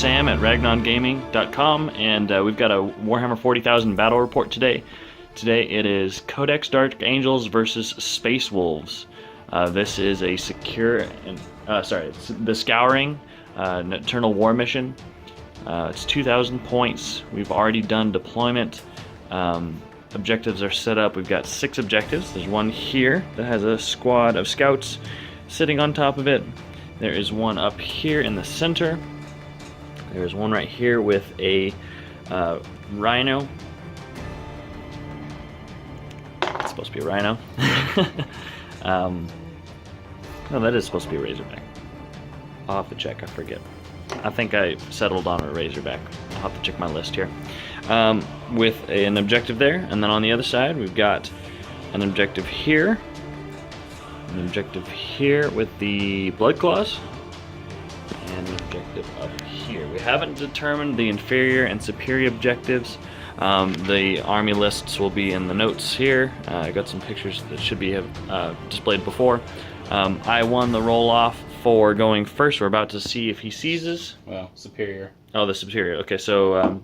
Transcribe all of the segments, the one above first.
Sam at ragnongaming.com, and we've got a Warhammer 40,000 battle report today. Today it is Codex Dark Angels versus Space Wolves. This is a secure, it's the Scouring Nocturnal War mission. It's 2,000 points. We've already done deployment. Objectives are set up. We've got 6 objectives. There's one here that has a squad of scouts sitting on top of it. There is one up here in the center. There's one right here with a rhino. It's supposed to be a rhino. No, that is supposed to be a razorback. I'll have to check, I forget. I think I settled on a razorback. I'll have to check my list here. With an objective there, and then on the other side we've got an objective here, an objective here with the blood claws, and an objective up here. We haven't determined the inferior and superior objectives. The army lists will be in the notes here. I got some pictures that should be displayed before. I won the roll-off for going first. We're about to see if he seizes. Well, superior. Oh, the superior. Okay, so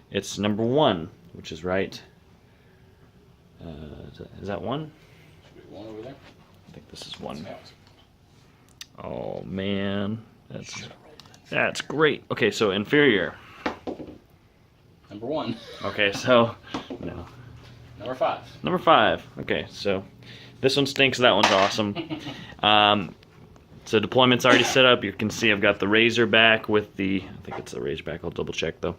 it's number 1, which is right. Is that 1? Should be 1 over there. I think this is 1. Oh man, that's great. Okay, so inferior. Number 1. Okay, so no. Number 5. Number 5. Okay, so this one stinks. That one's awesome. So deployment's already set up. You can see I've got the Razorback with the. I think it's the Razorback. I'll double check though.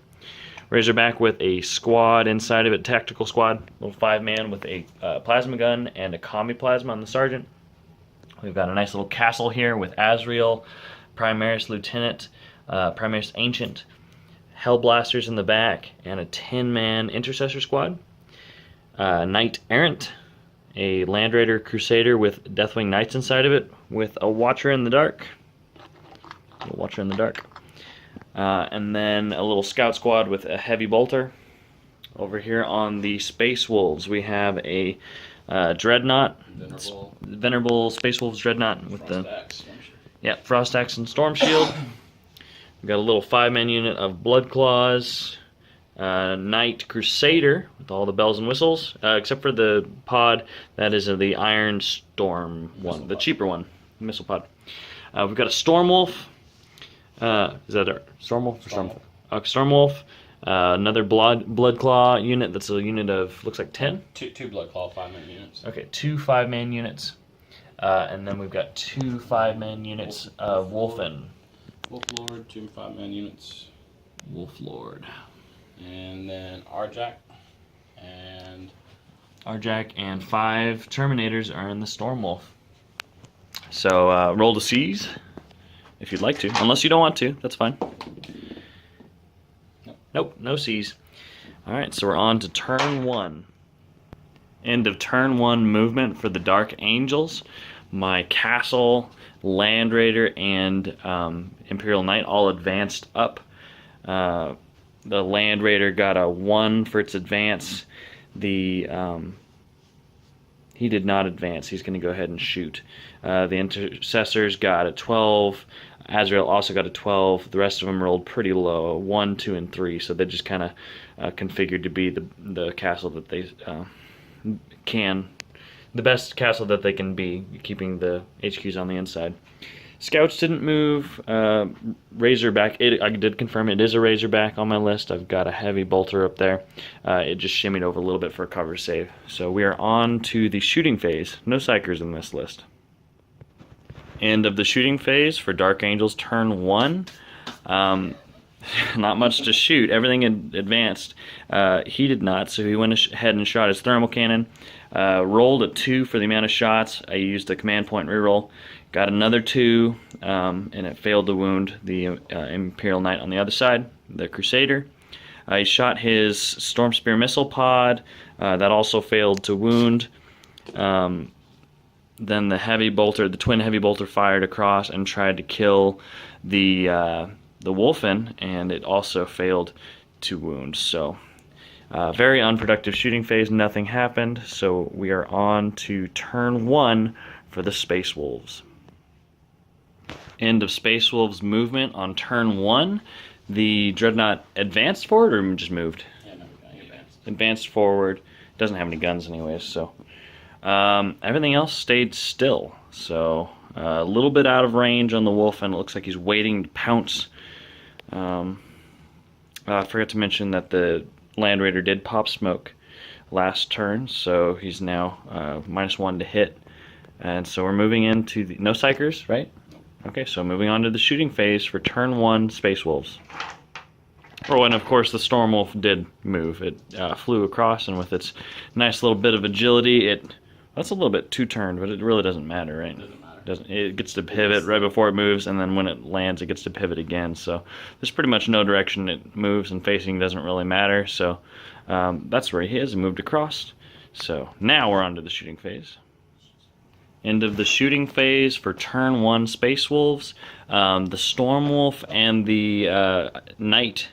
Razorback with a squad inside of it, tactical squad, little 5-man with a plasma gun and a combi plasma on the sergeant. We've got a nice little castle here with Azrael, Primaris Lieutenant, Primaris Ancient, Hellblasters in the back, and a 10-man intercessor squad. Knight Errant, a Land Raider Crusader with Deathwing Knights inside of it, with a Watcher in the Dark. A Watcher in the Dark. And then a little scout squad with a heavy bolter. Over here on the Space Wolves, we have a Dreadnought, Venerable Space Wolves Dreadnought with Frost Axe and Storm Shield. We've got a little 5-man unit of Blood Claws, Knight Crusader with all the bells and whistles, except for the pod that is the Iron Storm one, the cheaper one, missile pod. We've got a Storm Wolf. Is that a Storm Wolf or Storm Wolf? Storm Wolf. Another Blood Claw unit that's a unit of, looks like 10? Two Blood Claw 5-man units. Okay, 2 5-man units. And then we've got 2 5-man units of Wolfen. Wolf Lord, 2 5-man units. Wolf Lord. And then Arjac. And 5 Terminators are in the Storm Wolf. So roll to seize if you'd like to. Unless you don't want to, that's fine. Nope, no seize. Alright, so we're on to turn 1. End of turn 1 movement for the Dark Angels. My Castle, Land Raider, and Imperial Knight all advanced up. The Land Raider got a 1 for its advance. He did not advance. He's going to go ahead and shoot. The Intercessors got a 12. Azrael also got a 12. The rest of them rolled pretty low, 1, 2, and 3. So they just kind of configured to be the castle that they the best castle that they can be, keeping the HQs on the inside. Scouts didn't move. Razorback, I did confirm it is a Razorback on my list. I've got a heavy bolter up there. It just shimmied over a little bit for a cover save. So we are on to the shooting phase. No psychers in this list. End of the shooting phase for Dark Angels turn 1. Not much to shoot. Everything advanced. He did not, so he went ahead and shot his thermal cannon. Rolled a 2 for the amount of shots. I used a command point reroll. Got another 2, and it failed to wound the Imperial Knight on the other side, the Crusader. He shot his Storm Spear missile pod. That also failed to wound. Then the heavy bolter, the twin heavy bolter, fired across and tried to kill the Wolfen, and it also failed to wound. So very unproductive shooting phase. Nothing happened. So we are on to turn 1 for the Space Wolves. End of Space Wolves movement on turn 1. The Dreadnought advanced forward or just moved? Yeah, no, advanced. Advanced forward. Doesn't have any guns anyways, so. Everything else stayed still. So a little bit out of range on the Wolf, and it looks like he's waiting to pounce. I forgot to mention that the Land Raider did pop smoke last turn, so he's now -1 to hit. And so we're moving into the... No Psychers, right? Okay, so moving on to the shooting phase for turn 1 Space Wolves. Oh, and of course the Storm Wolf did move. It flew across, and with its nice little bit of agility, that's a little bit too-turned, but it really doesn't matter, right? Doesn't matter. It gets to pivot right before it moves, and then when it lands, it gets to pivot again. So there's pretty much no direction it moves, and facing doesn't really matter. So that's where he is. He moved across. So now we're on to the shooting phase. End of the shooting phase for turn 1 Space Wolves. The Storm Wolf and the Knight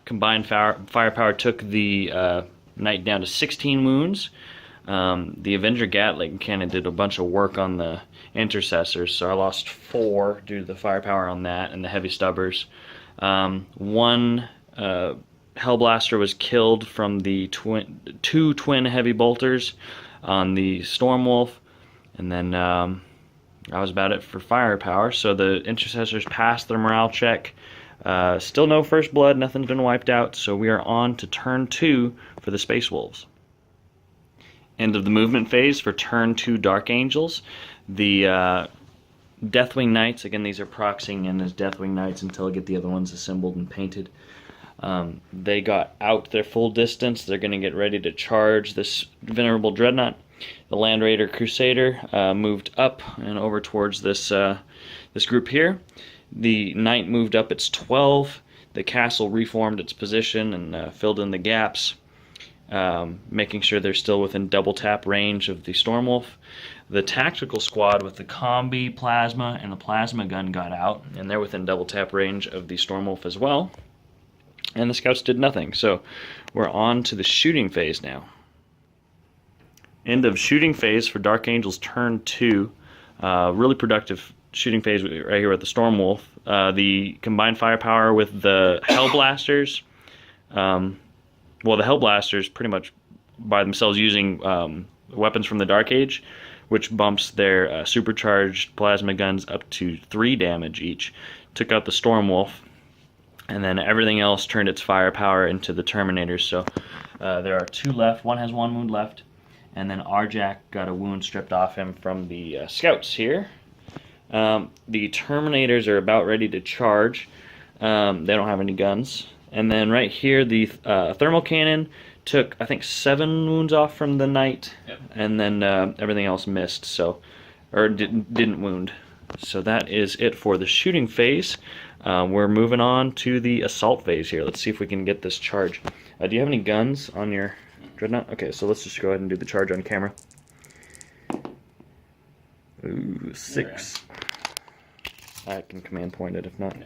combined firepower took the Knight down to 16 wounds. The Avenger Gatling cannon did a bunch of work on the intercessors, so I lost 4 due to the firepower on that and the heavy stubbers. 1 Hellblaster was killed from the 2 twin heavy bolters on the Storm Wolf, and then that was about it for firepower. So the intercessors passed their morale check. Still no first blood, nothing's been wiped out, so we are on to turn 2 for the Space Wolves. End of the movement phase for turn 2 Dark Angels. The Deathwing Knights, again these are proxying in as Deathwing Knights until I get the other ones assembled and painted. They got out their full distance. They're going to get ready to charge this Venerable Dreadnought. The Land Raider Crusader moved up and over towards this group here. The Knight moved up its 12. The castle reformed its position and filled in the gaps, making sure they're still within double tap range of the Storm Wolf. The tactical squad with the combi, plasma, and the plasma gun got out, and they're within double tap range of the Storm Wolf as well. And the scouts did nothing, so we're on to the shooting phase now. End of shooting phase for Dark Angels turn 2. Really productive shooting phase right here with the Storm Wolf. The combined firepower with the Hellblasters. Well, the Hellblasters pretty much by themselves using weapons from the Dark Age, which bumps their supercharged plasma guns up to 3 damage each. Took out the Storm Wolf, and then everything else turned its firepower into the Terminators. So there are 2 left. One has 1 wound left, and then Arjak got a wound stripped off him from the scouts here. The Terminators are about ready to charge. They don't have any guns. And then right here, the thermal cannon took, I think, 7 wounds off from the Knight. Yep. And then everything else missed, so, or didn't wound. So that is it for the shooting phase. We're moving on to the assault phase here. Let's see if we can get this charge. Do you have any guns on your Dreadnought? Okay, so let's just go ahead and do the charge on camera. Ooh, 6. I can command point it if not.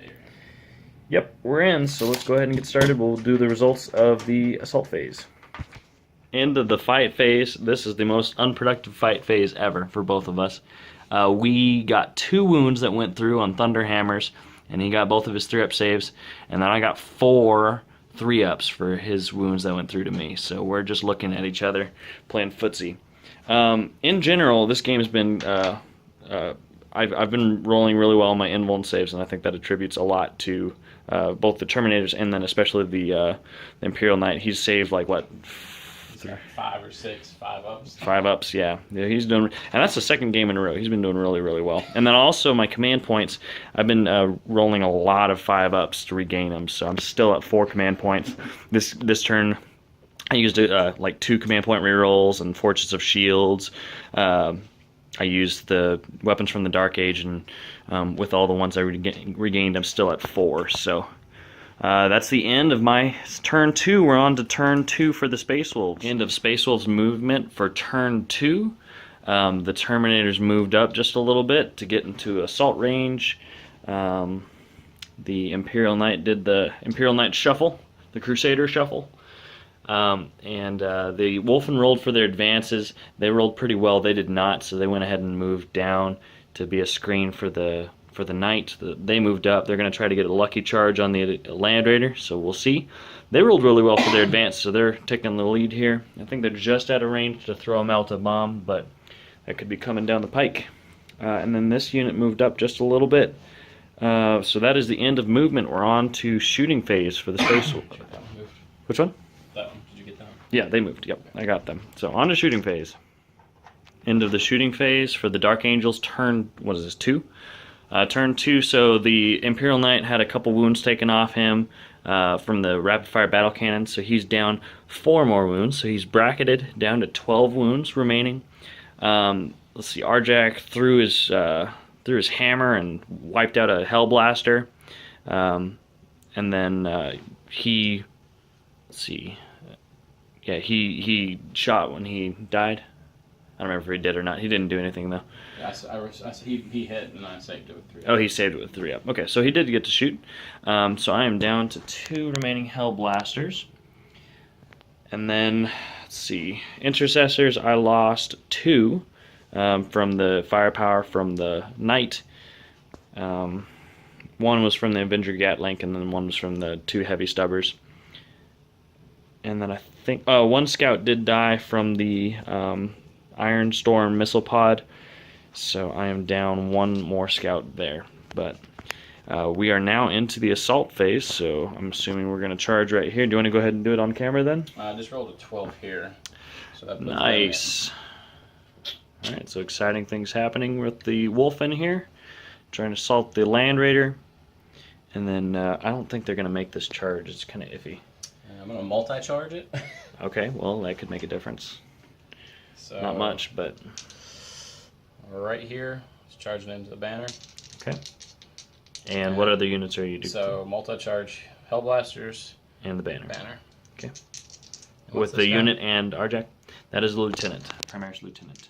Yep, we're in, so let's go ahead and get started. We'll do the results of the assault phase. End of the fight phase. This is the most unproductive fight phase ever for both of us. We got 2 wounds that went through on Thunderhammers, and he got both of his 3-up saves, and then I got 4 3-ups for his wounds that went through to me. So we're just looking at each other, playing footsie. In general, this game's been... I've been rolling really well on my invuln saves, and I think that attributes a lot to both the Terminators and then especially the Imperial Knight. He's saved like what, 5 or 6 5-ups. 5-ups, yeah. He's doing, and that's the 2nd game in a row. He's been doing really, really well. And then also my command points, I've been rolling a lot of 5-ups to regain them, so I'm still at 4 command points. This turn, I used like 2 command point rerolls and Fortress of Shields. I used the weapons from the Dark Age, and with all the ones I regained, I'm still at 4. So that's the end of my turn 2. We're on to turn 2 for the Space Wolves. End of Space Wolves movement for turn 2. The Terminators moved up just a little bit to get into assault range. The Imperial Knight did the Imperial Knight shuffle, the Crusader shuffle. The Wolfen rolled for their advances. They rolled pretty well. They did not, so they went ahead and moved down to be a screen for the for the Knight. They moved up. They're going to try to get a lucky charge on the Land Raider, so we'll see. They rolled really well for their advance, so they're taking the lead here. I think they're just out of range to throw a melta bomb, but that could be coming down the pike. And then this unit moved up just a little bit. So that is the end of movement. We're on to shooting phase for the space. Which one? That one. Did you get that one? Yeah, they moved. Yep, I got them. So on to shooting phase. End of the shooting phase for the Dark Angels. Turn, what is this, 2? Turn 2, so the Imperial Knight had a couple wounds taken off him from the rapid fire battle cannon, so he's down 4 more wounds, so he's bracketed down to 12 wounds remaining. Let's see, Arjak threw his hammer and wiped out a Hellblaster, and then let's see, yeah, he shot when he died. I don't remember if he did or not. He didn't do anything though. Yeah, he hit and I saved it with 3 up. Oh, he saved it with 3 up. Okay, so he did get to shoot. So I am down to 2 remaining Hellblasters. And then, let's see, Intercessors, I lost 2 from the firepower from the Knight. One was from the Avenger Gatling, and then one was from the 2 Heavy Stubbers. And then I think, 1 scout did die from the Iron Storm missile pod, so I am down 1 more scout there. But we are now into the assault phase, so I'm assuming we're going to charge right here. Do you want to go ahead and do it on camera then? I just rolled a 12 here. So that puts Nice. Alright, so exciting things happening with the wolf in here. Trying to assault the Land Raider. And then I don't think they're going to make this charge. It's kind of iffy. I'm going to multi-charge it. Okay, well, that could make a difference. So, Not much, but... right here, it's charging into the banner. Okay. And what other units are you doing? So, multi-charge Hellblasters. And the banner. Okay. And With the guy? unit and Arjak? That is the Lieutenant. Primaris Lieutenant.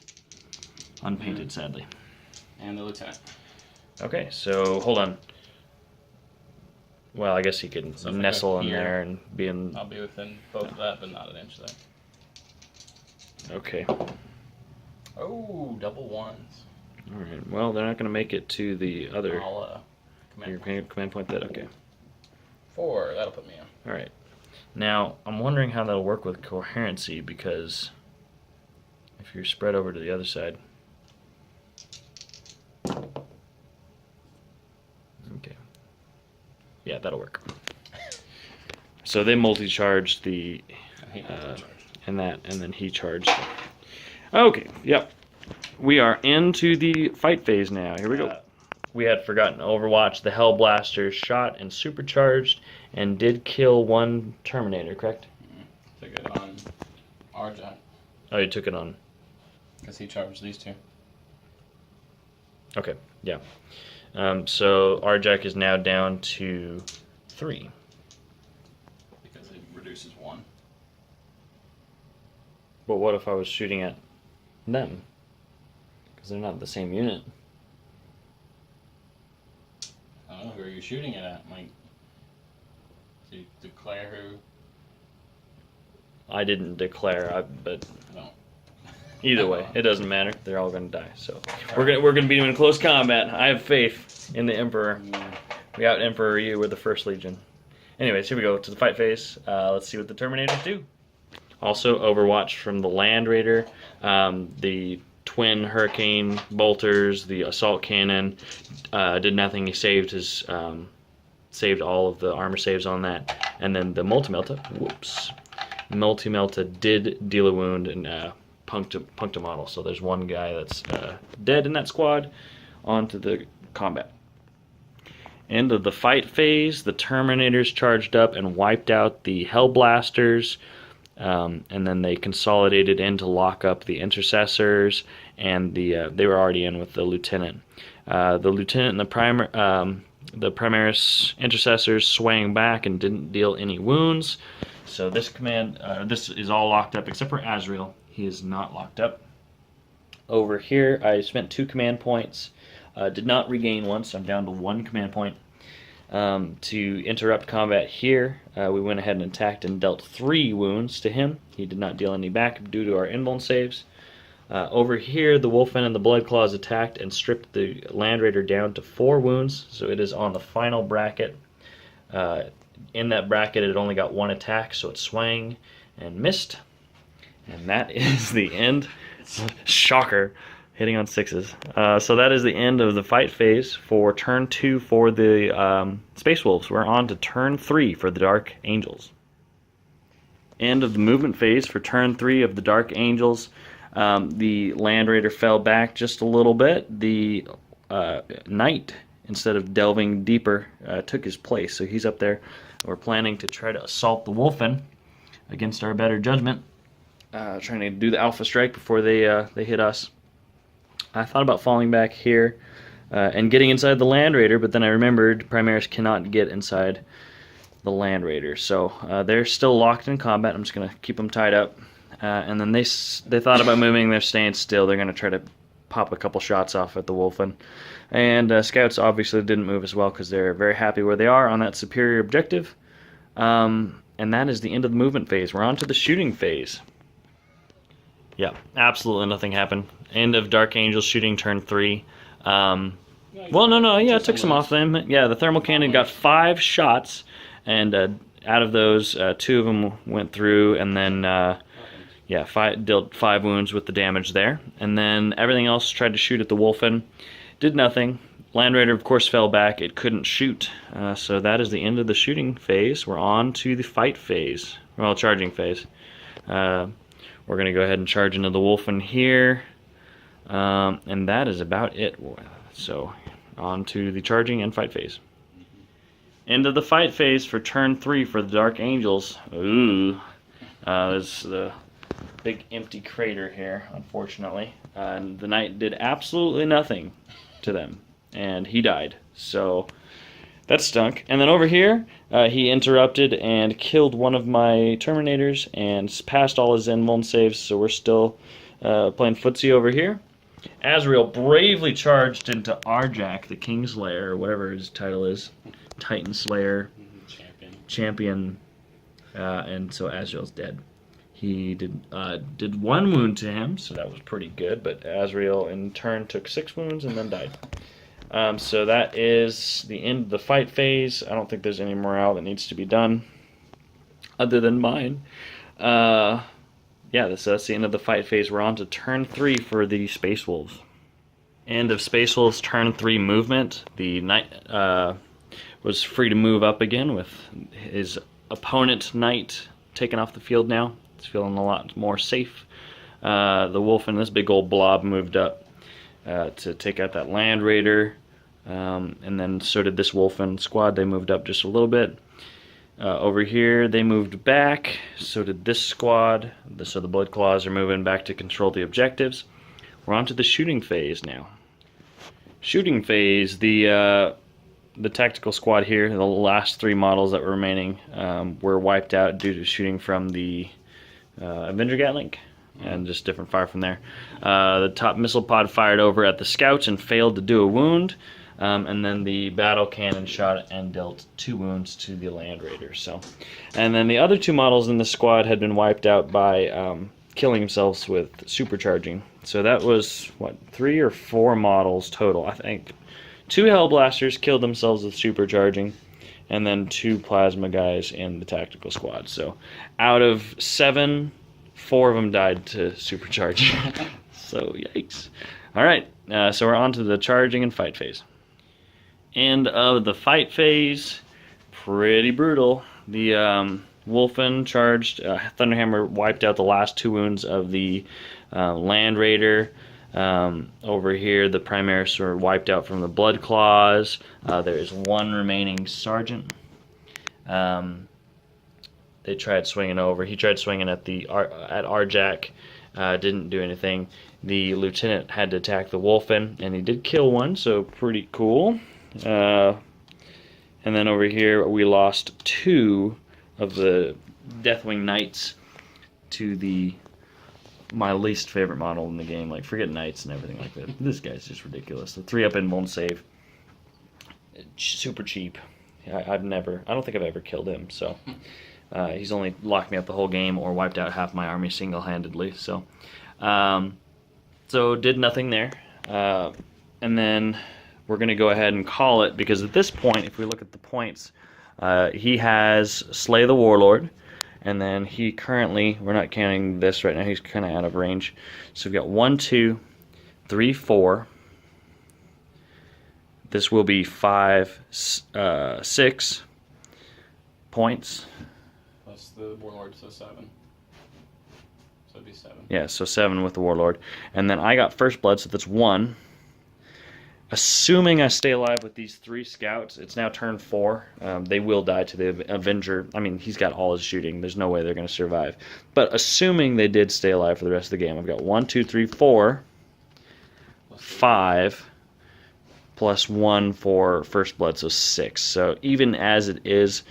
Unpainted, sadly. And the Lieutenant. Okay, so hold on. Well, I guess he could So if I nestle go in here, there and be in... I'll be within both of that, but not an inch there. Okay. Oh, double ones. Alright, well, they're not going to make it to the other... I'll, Your command command point that? Okay. 4, that'll put me in. Alright. Now, I'm wondering how that'll work with coherency, because if you're spread over to the other side... Okay. Yeah, that'll work. So they multi-charged the... and then he charged. Okay, yep. We are into the fight phase now. Here we go. We had forgotten Overwatch. The Hellblaster shot and supercharged and did kill 1 Terminator, correct? Took it on Arjak, Oh, you took it on. because he charged these 2. Okay, yeah. So Arjak is now down to 3. Because it reduces 1. But what if I was shooting at them? Because they're not the same unit. I don't know, who are you shooting it at? Like, do you declare who? I didn't declare, but No. either way, it doesn't matter. They're all going to die. So we're gonna be doing close combat. I have faith in the Emperor. We out Emperor you. We're the First Legion. Anyways, here we go to the fight phase. Let's see what the Terminators do. Also, Overwatch from the Land Raider, the twin Hurricane bolters, the assault cannon did nothing. He saved his saved all of the armor saves on that, and then the Multi-Melta. Whoops, Multi-Melta did deal a wound and punked a model. So there's 1 guy that's dead in that squad. On to the combat. End of the fight phase. The Terminators charged up and wiped out the Hellblasters. And then they consolidated in to lock up the Intercessors, and they were already in with the Lieutenant. The Lieutenant and the Primaris Intercessors swang back and didn't deal any wounds. So this this is all locked up except for Azrael. He is not locked up. Over here, I spent 2 command points. Did not regain 1, so I'm down to 1 command point. To interrupt combat here, we went ahead and attacked and dealt 3 wounds to him. He did not deal any back due to our invuln saves. Over here, the Wolfen and the Bloodclaws attacked and stripped the Land Raider down to 4 wounds, so it is on the final bracket. In that bracket, it only got 1 attack, so it swang and missed. And that is the end. Shocker, hitting on 6s. So that is the end of the fight phase for turn 2 for the Space Wolves. We're on to turn 3 for the Dark Angels. End of the movement phase for turn 3 of the Dark Angels. The Land Raider fell back just a little bit. The Knight, instead of delving deeper, took his place. So he's up there. We're planning to try to assault the Wolfen against our better judgment. Trying to do the Alpha Strike before they hit us. I thought about falling back here and getting inside the Land Raider, but then I remembered Primaris cannot get inside the Land Raider. So they're still locked in combat. I'm just going to keep them tied up. And then they thought about moving. They're staying still. They're going to try to pop a couple shots off at the Wolfen. And Scouts obviously didn't move as well because they're very happy where they are on that superior objective. And that is the end of the movement phase. We're on to the shooting phase. Yeah, absolutely nothing happened. End of Dark Angels shooting turn 3. Well, no, yeah, it took some off them. Yeah, the thermal cannon got 5 shots, and out of those, 2 of them went through, and then dealt 5 wounds with the damage there. And then everything else tried to shoot at the Wolfen. Did nothing. Land Raider, of course, fell back. It couldn't shoot. So that is the end of the shooting phase. We're on to the fight phase. Well, charging phase. We're going to go ahead and charge into the Wolfen here. And that is about it. So on to the charging and fight phase. End of the fight phase for turn 3 for the Dark Angels. Ooh. There's the big empty crater here, unfortunately. And the Knight did absolutely nothing to them. And he died. So that stunk. And then over here, he interrupted and killed one of my Terminators and passed all his Zen saves, so we're still playing footsie over here. Azrael bravely charged into Arjak, the Kingslayer, or whatever his title is. Titan Slayer. Champion. And so Azrael's dead. He did 1 wound to him, so that was pretty good, but Azrael in turn took 6 wounds and then died. So that is the end of the fight phase. I don't think there's any morale that needs to be done other than mine. That's the end of the fight phase. We're on to turn 3 for the Space Wolves. End of Space Wolves turn 3 movement. The Knight was free to move up again with his opponent Knight taken off the field now. It's feeling a lot more safe. The Wolfen, this big old blob, moved up to take out that Land Raider, and then so did this Wolfen squad. They moved up just a little bit. Over here, they moved back. So did this squad. So the Bloodclaws are moving back to control the objectives. We're on to the shooting phase now. Shooting phase, the tactical squad here, the last 3 models that were remaining, were wiped out due to shooting from the Avenger Gatling. And just different fire from there. The top missile pod fired over at the Scouts and failed to do a wound. And then the battle cannon shot and dealt 2 wounds to the Land Raider. And then the other 2 models in the squad had been wiped out by killing themselves with supercharging. So that was, 3 or 4 models total. I think 2 Hellblasters killed themselves with supercharging, and then 2 plasma guys in the tactical squad. So out of 7... 4 of them died to supercharge. So, yikes. Alright, so we're on to the charging and fight phase. End of the fight phase. Pretty brutal. The Wolfen charged. Thunderhammer wiped out the last 2 wounds of the Land Raider. Over here, the Primaris were wiped out from the Bloodclaws. There is 1 remaining Sergeant. They tried swinging over. He tried swinging at Arjak. Didn't do anything. The lieutenant had to attack the Wolfen, and he did kill 1, so pretty cool. And then over here, we lost 2 of the Deathwing Knights to my least favorite model in the game. Like, forget Knights and everything like that. This guy's just ridiculous. The 3-up and won't save. Super cheap. I don't think I've ever killed him, so... he's only locked me up the whole game or wiped out half my army single-handedly. So, So did nothing there. And then we're going to go ahead and call it, because at this point, if we look at the points, he has Slay the Warlord, and then he currently, we're not counting this right now, he's kind of out of range. So we've got 1, 2, 3, 4. This will be 5, 6 points. Plus the Warlord, so 7. So it'd be 7. Yeah, so 7 with the Warlord. And then I got First Blood, so that's 1. Assuming I stay alive with these 3 scouts, it's now turn 4. They will die to the Avenger. I mean, he's got all his shooting. There's no way they're going to survive. But assuming they did stay alive for the rest of the game, I've got 1, 2, 3, 4, 5, plus 1 for First Blood, so 6. So even as it is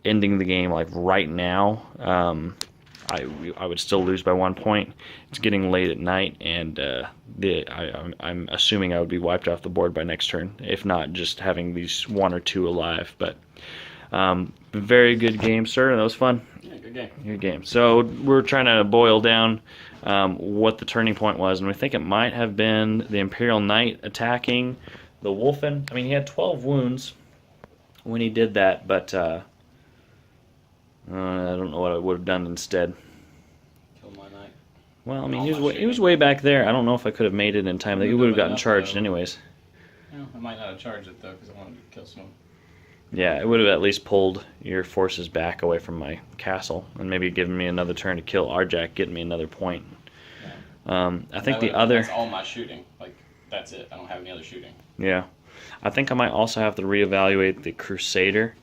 ending the game, like right now, I would still lose by 1 point. It's getting late at night, and I'm assuming I would be wiped off the board by next turn, if not just having these 1 or 2 alive. But very good game, sir. That was fun. Yeah, good game. Good game. So we're trying to boil down what the turning point was, and we think it might have been the Imperial Knight attacking the Wolfen. I mean, he had 12 wounds when he did that, but I don't know what I would have done instead. Kill my knight. Well, I mean, he was way back there. I don't know if I could have made it in time. He would have gotten charged anyways. Yeah, I might not have charged it, though, because I wanted to kill someone. Yeah, it would have at least pulled your forces back away from my castle, and maybe given me another turn to kill Arjak, getting me another point. Yeah. I think the other... That's all my shooting. Like, that's it. I don't have any other shooting. Yeah. I think I might also have to reevaluate the Crusader,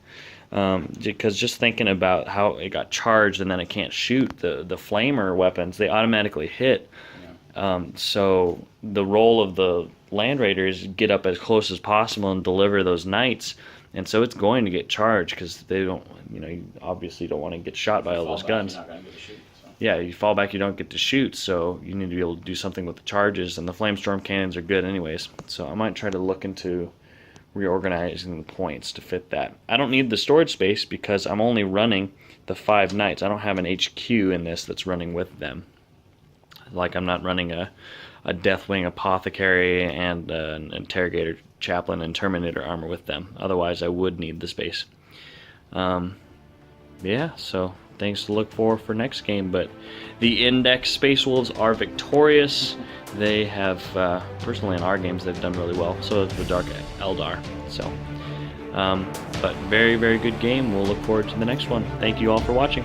because just thinking about how it got charged and then it can't shoot, the flamer weapons, they automatically hit. Yeah. So the role of the Land Raider is get up as close as possible and deliver those knights. And so it's going to get charged, because they don't, you obviously don't want to get shot by all those guns. You're not going to get to shoot, so. Yeah, you fall back, you don't get to shoot, so you need to be able to do something with the charges, and the Flamestorm cannons are good anyways. So I might try to look into reorganizing the points to fit that. I don't need the storage space because I'm only running the 5 knights. I don't have an HQ in this that's running with them. Like, I'm not running a Deathwing Apothecary and an Interrogator Chaplain and Terminator armor with them. Otherwise, I would need the space. Yeah, so things to look for next game. But the Index Space Wolves are victorious. They have, personally in our games, they've done really well. So has the Dark Eldar. So, but very, very good game. We'll look forward to the next one. Thank you all for watching.